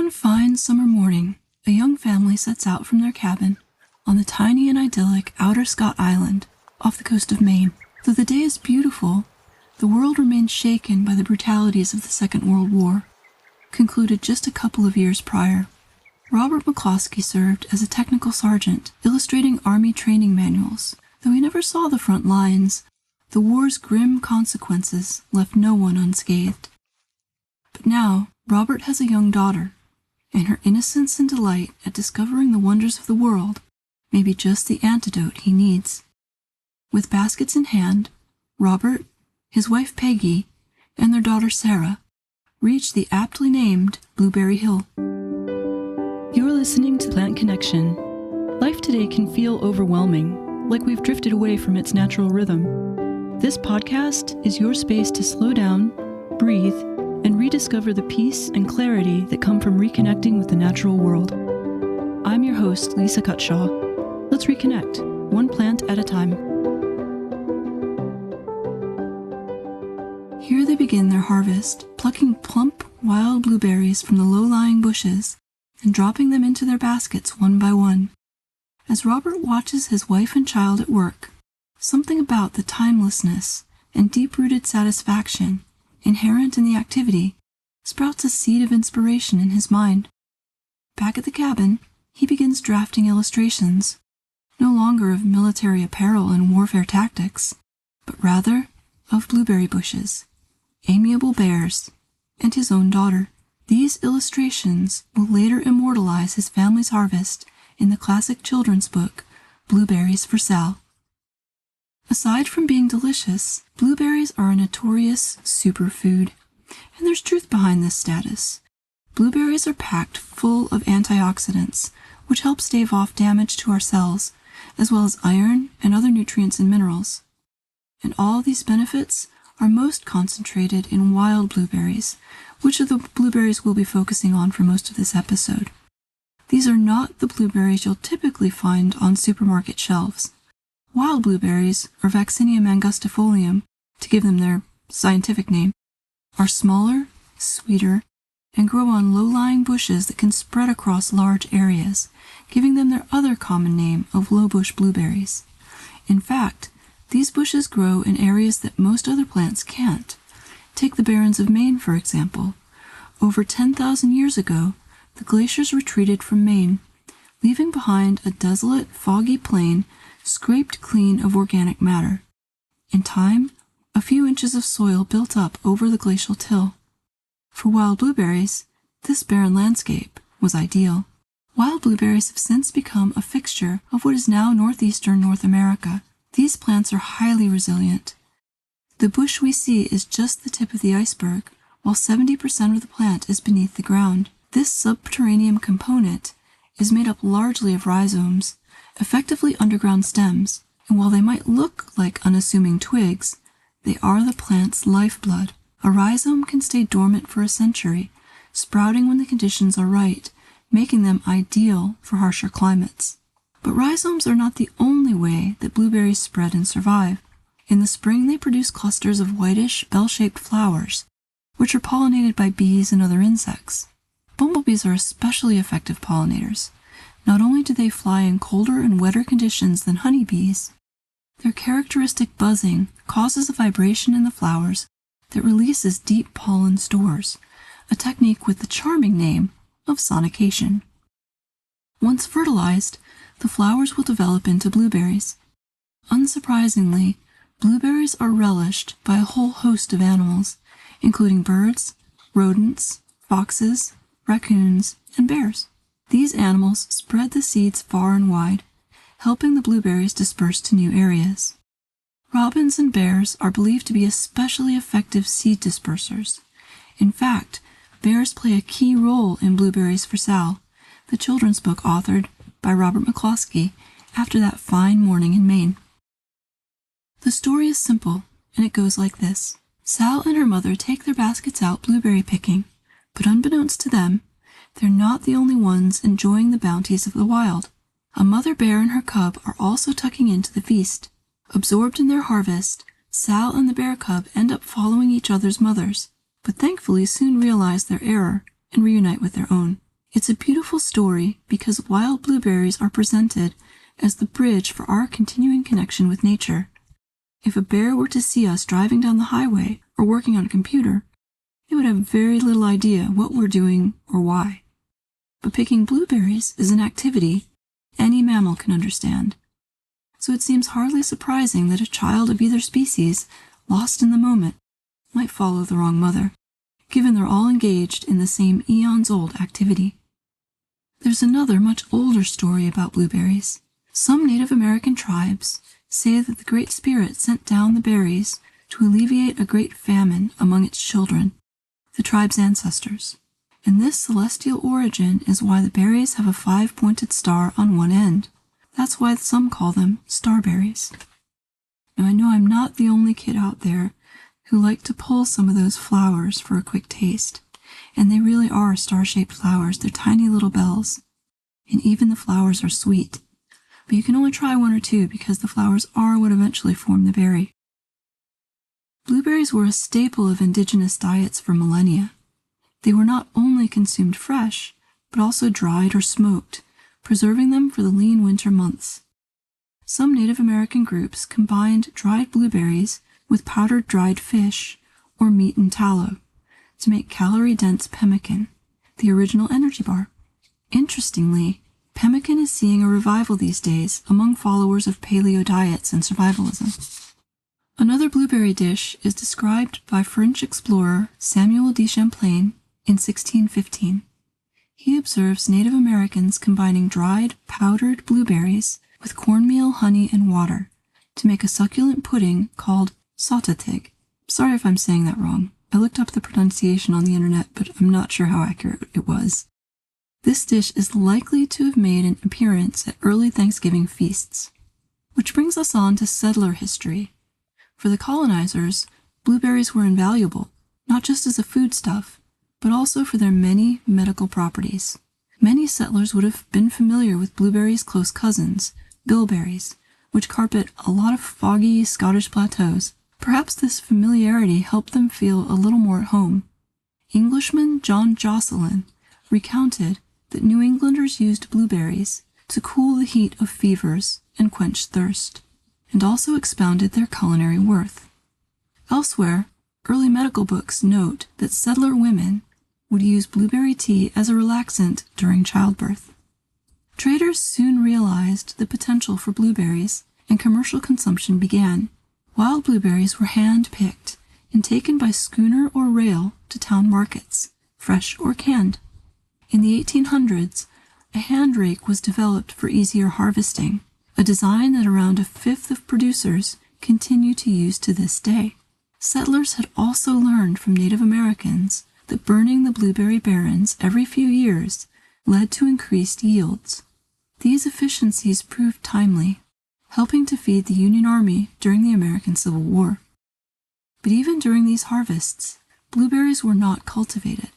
One fine summer morning, a young family sets out from their cabin on the tiny and idyllic outer Scott Island off the coast of Maine. Though the day is beautiful, the world remains shaken by the brutalities of the Second World War, concluded just a couple of years prior. Robert McCloskey served as a technical sergeant, illustrating Army training manuals. Though he never saw the front lines, the war's grim consequences left no one unscathed. But now, Robert has a young daughter, and her innocence and delight at discovering the wonders of the world may be just the antidote he needs. With baskets in hand, Robert, his wife Peggy, and their daughter Sarah reach the aptly named Blueberry Hill. You're listening to Plant Connection. Life today can feel overwhelming, like we've drifted away from its natural rhythm. This podcast is your space to slow down, breathe, and rediscover the peace and clarity that come from reconnecting with the natural world. I'm your host, Lisa Cutshaw. Let's reconnect, one plant at a time. Here they begin their harvest, plucking plump, wild blueberries from the low-lying bushes and dropping them into their baskets one by one. As Robert watches his wife and child at work, something about the timelessness and deep-rooted satisfaction inherent in the activity sprouts a seed of inspiration in his mind. Back at the cabin, he begins drafting illustrations, no longer of military apparel and warfare tactics, but rather of blueberry bushes, amiable bears, and his own daughter. These illustrations will later immortalize his family's harvest in the classic children's book, Blueberries for Sal. Aside from being delicious, blueberries are a notorious superfood, and there's truth behind this status. Blueberries are packed full of antioxidants, which help stave off damage to our cells, as well as iron and other nutrients and minerals. And all these benefits are most concentrated in wild blueberries, which are the blueberries we'll be focusing on for most of this episode. These are not the blueberries you'll typically find on supermarket shelves. Wild blueberries, or Vaccinium angustifolium, to give them their scientific name, are smaller, sweeter, and grow on low-lying bushes that can spread across large areas, giving them their other common name of lowbush blueberries. In fact, these bushes grow in areas that most other plants can't. Take the barrens of Maine, for example. Over 10,000 years ago, the glaciers retreated from Maine, leaving behind a desolate, foggy plain scraped clean of organic matter. In time, a few inches of soil built up over the glacial till. For wild blueberries, this barren landscape was ideal. Wild blueberries have since become a fixture of what is now northeastern North America. These plants are highly resilient. The bush we see is just the tip of the iceberg, while 70% of the plant is beneath the ground. This subterranean component is made up largely of rhizomes, effectively underground stems, and while they might look like unassuming twigs, they are the plant's lifeblood. A rhizome can stay dormant for a century, sprouting when the conditions are right, making them ideal for harsher climates. But rhizomes are not the only way that blueberries spread and survive. In the spring, they produce clusters of whitish, bell-shaped flowers, which are pollinated by bees and other insects. Bumblebees are especially effective pollinators. Not only do they fly in colder and wetter conditions than honeybees, their characteristic buzzing causes a vibration in the flowers that releases deep pollen stores, a technique with the charming name of sonication. Once fertilized, the flowers will develop into blueberries. Unsurprisingly, blueberries are relished by a whole host of animals, including birds, rodents, foxes, raccoons, and bears. These animals spread the seeds far and wide, helping the blueberries disperse to new areas. Robins and bears are believed to be especially effective seed dispersers. In fact, bears play a key role in Blueberries for Sal, the children's book authored by Robert McCloskey after that fine morning in Maine. The story is simple, and it goes like this. Sal and her mother take their baskets out blueberry picking, but unbeknownst to them, they're not the only ones enjoying the bounties of the wild. A mother bear and her cub are also tucking into the feast. Absorbed in their harvest, Sal and the bear cub end up following each other's mothers, but thankfully soon realize their error and reunite with their own. It's a beautiful story because wild blueberries are presented as the bridge for our continuing connection with nature. If a bear were to see us driving down the highway or working on a computer, it would have very little idea what we're doing or why. But picking blueberries is an activity any mammal can understand. So it seems hardly surprising that a child of either species, lost in the moment, might follow the wrong mother, given they're all engaged in the same eons-old activity. There's another much older story about blueberries. Some Native American tribes say that the Great Spirit sent down the berries to alleviate a great famine among its children, the tribe's ancestors. And this celestial origin is why the berries have a 5-pointed star on one end. That's why some call them starberries. Now I know I'm not the only kid out there who like to pull some of those flowers for a quick taste. And they really are star-shaped flowers. They're tiny little bells. And even the flowers are sweet. But you can only try one or two because the flowers are what eventually form the berry. Blueberries were a staple of indigenous diets for millennia. They were not only consumed fresh, but also dried or smoked, preserving them for the lean winter months. Some Native American groups combined dried blueberries with powdered dried fish or meat and tallow to make calorie-dense pemmican, the original energy bar. Interestingly, pemmican is seeing a revival these days among followers of paleo diets and survivalism. Another blueberry dish is described by French explorer Samuel de Champlain in 1615. He observes Native Americans combining dried, powdered blueberries with cornmeal, honey, and water to make a succulent pudding called sautetig. Sorry if I'm saying that wrong. I looked up the pronunciation on the internet, but I'm not sure how accurate it was. This dish is likely to have made an appearance at early Thanksgiving feasts. Which brings us on to settler history. For the colonizers, blueberries were invaluable, not just as a foodstuff, but also for their many medical properties. Many settlers would have been familiar with blueberries' close cousins, bilberries, which carpet a lot of foggy Scottish plateaus. Perhaps this familiarity helped them feel a little more at home. Englishman John Josselyn recounted that New Englanders used blueberries to cool the heat of fevers and quench thirst, and also expounded their culinary worth. Elsewhere, early medical books note that settler women would use blueberry tea as a relaxant during childbirth. Traders soon realized the potential for blueberries, and commercial consumption began. Wild blueberries were hand-picked and taken by schooner or rail to town markets, fresh or canned. In the 1800s, a hand rake was developed for easier harvesting, a design that around a fifth of producers continue to use to this day. Settlers had also learned from Native Americans that burning the blueberry barrens every few years led to increased yields. These efficiencies proved timely, helping to feed the Union Army during the American Civil War. But even during these harvests, blueberries were not cultivated.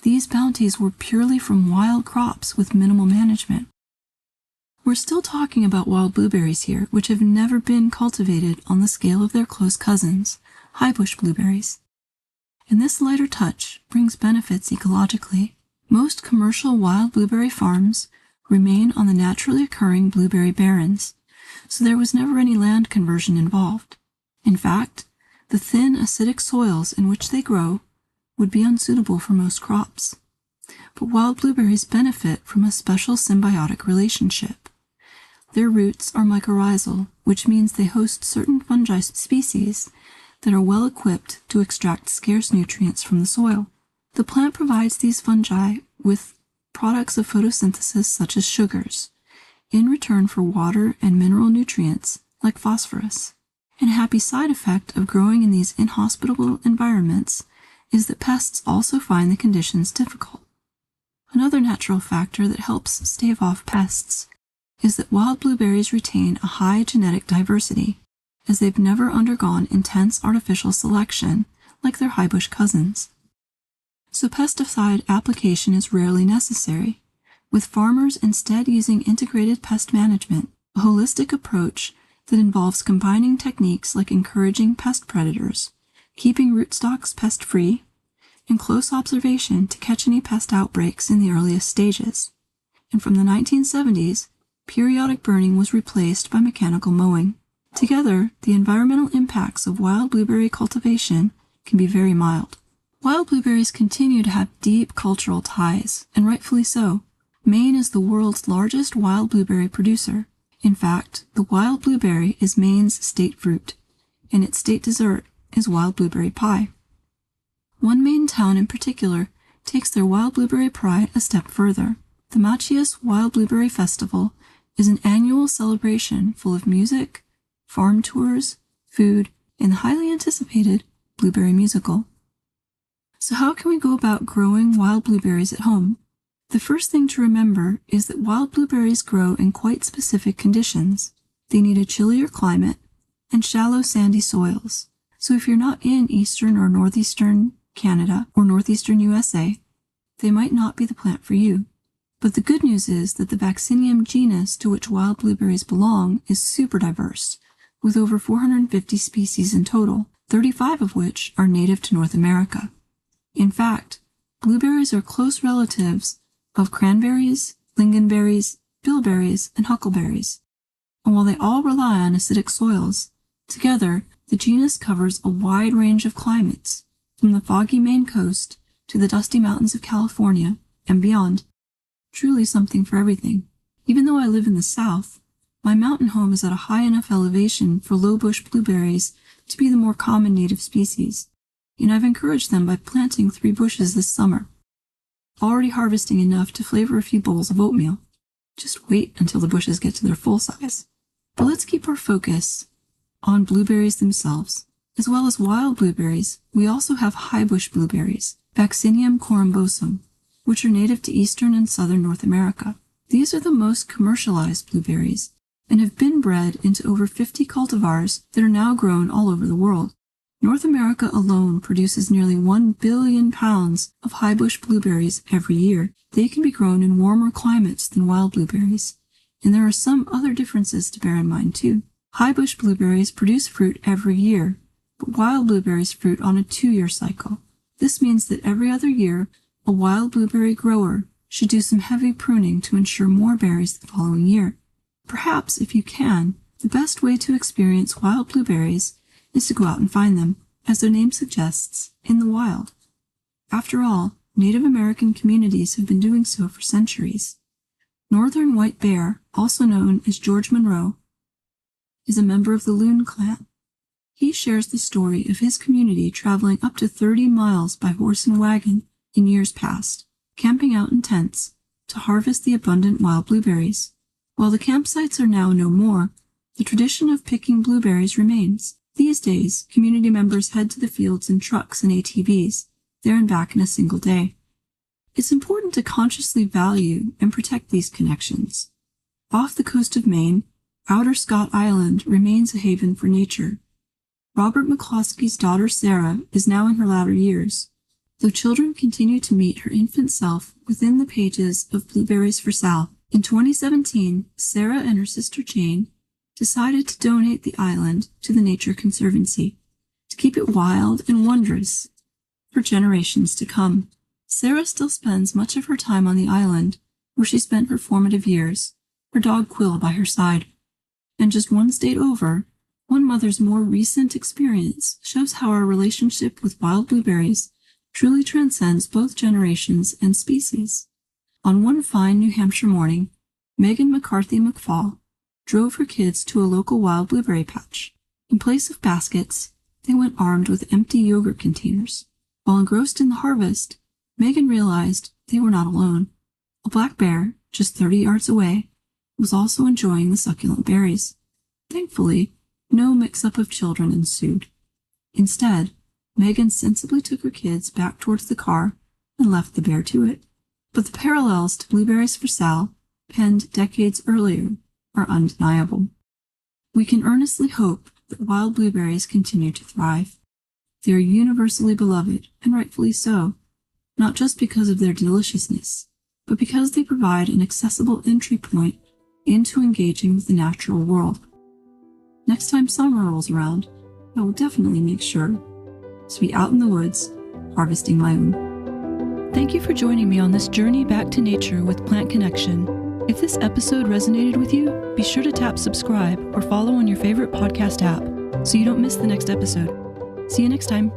These bounties were purely from wild crops with minimal management. We're still talking about wild blueberries here, which have never been cultivated on the scale of their close cousins, highbush blueberries. And this lighter touch brings benefits ecologically. Most commercial wild blueberry farms remain on the naturally occurring blueberry barrens, so there was never any land conversion involved. In fact, the thin, acidic soils in which they grow would be unsuitable for most crops. But wild blueberries benefit from a special symbiotic relationship. Their roots are mycorrhizal, which means they host certain fungi species that are well equipped to extract scarce nutrients from the soil. The plant provides these fungi with products of photosynthesis such as sugars, in return for water and mineral nutrients like phosphorus. And a happy side effect of growing in these inhospitable environments is that pests also find the conditions difficult. Another natural factor that helps stave off pests is that wild blueberries retain a high genetic diversity, as they've never undergone intense artificial selection like their highbush cousins. So pesticide application is rarely necessary, with farmers instead using integrated pest management, a holistic approach that involves combining techniques like encouraging pest predators, keeping rootstocks pest-free, and close observation to catch any pest outbreaks in the earliest stages. And from the 1970s, periodic burning was replaced by mechanical mowing. Together, the environmental impacts of wild blueberry cultivation can be very mild. Wild blueberries continue to have deep cultural ties, and rightfully so. Maine is the world's largest wild blueberry producer. In fact, the wild blueberry is Maine's state fruit, and its state dessert is wild blueberry pie. One Maine town in particular takes their wild blueberry pride a step further. The Machias Wild Blueberry Festival is an annual celebration full of music, farm tours, food, and the highly anticipated Blueberry Musical. So how can we go about growing wild blueberries at home? The first thing to remember is that wild blueberries grow in quite specific conditions. They need a chillier climate and shallow sandy soils. So if you're not in eastern or northeastern Canada or northeastern USA, they might not be the plant for you. But the good news is that the Vaccinium genus to which wild blueberries belong is super diverse, with over 450 species in total, 35 of which are native to North America. In fact, blueberries are close relatives of cranberries, lingonberries, bilberries, and huckleberries. And while they all rely on acidic soils, together the genus covers a wide range of climates, from the foggy Maine coast to the dusty mountains of California and beyond. Truly something for everything. Even though I live in the south, my mountain home is at a high enough elevation for low bush blueberries to be the more common native species, and I've encouraged them by planting 3 bushes this summer. Already harvesting enough to flavor a few bowls of oatmeal. Just wait until the bushes get to their full size. But let's keep our focus on blueberries themselves. As well as wild blueberries, we also have high bush blueberries, Vaccinium corymbosum, which are native to eastern and southern North America. These are the most commercialized blueberries and have been bred into over 50 cultivars that are now grown all over the world. North America alone produces nearly 1 billion pounds of high bush blueberries every year. They can be grown in warmer climates than wild blueberries, and there are some other differences to bear in mind too. High bush blueberries produce fruit every year, but wild blueberries fruit on a 2-year cycle. This means that every other year, a wild blueberry grower should do some heavy pruning to ensure more berries the following year. Perhaps, if you can, the best way to experience wild blueberries is to go out and find them, as their name suggests, in the wild. After all, Native American communities have been doing so for centuries. Northern white bear, also known as George Monroe, is a member of the Loon clan. He shares the story of his community traveling up to 30 miles by horse and wagon in years past, camping out in tents to harvest the abundant wild blueberries. While the campsites are now no more, the tradition of picking blueberries remains. These days, community members head to the fields in trucks and ATVs, there and back in a single day. It's important to consciously value and protect these connections. Off the coast of Maine, Outer Scott Island remains a haven for nature. Robert McCloskey's daughter Sarah is now in her latter years, though children continue to meet her infant self within the pages of Blueberries for Sal. In 2017, Sarah and her sister Jane decided to donate the island to the Nature Conservancy to keep it wild and wondrous for generations to come. Sarah still spends much of her time on the island, where she spent her formative years, her dog Quill by her side. And just one state over, one mother's more recent experience shows how our relationship with wild blueberries truly transcends both generations and species. On one fine New Hampshire morning, Megan McCarthy McFall drove her kids to a local wild blueberry patch. In place of baskets, they went armed with empty yogurt containers. While engrossed in the harvest, Megan realized they were not alone. A black bear, just 30 yards away, was also enjoying the succulent berries. Thankfully, no mix-up of children ensued. Instead, Megan sensibly took her kids back towards the car and left the bear to it. But the parallels to Blueberries for Sal, penned decades earlier, are undeniable. We can earnestly hope that wild blueberries continue to thrive. They are universally beloved, and rightfully so, not just because of their deliciousness, but because they provide an accessible entry point into engaging with the natural world. Next time summer rolls around, I will definitely make sure to be out in the woods harvesting my own. Thank you for joining me on this journey back to nature with Plant Connection. If this episode resonated with you, be sure to tap subscribe or follow on your favorite podcast app so you don't miss the next episode. See you next time.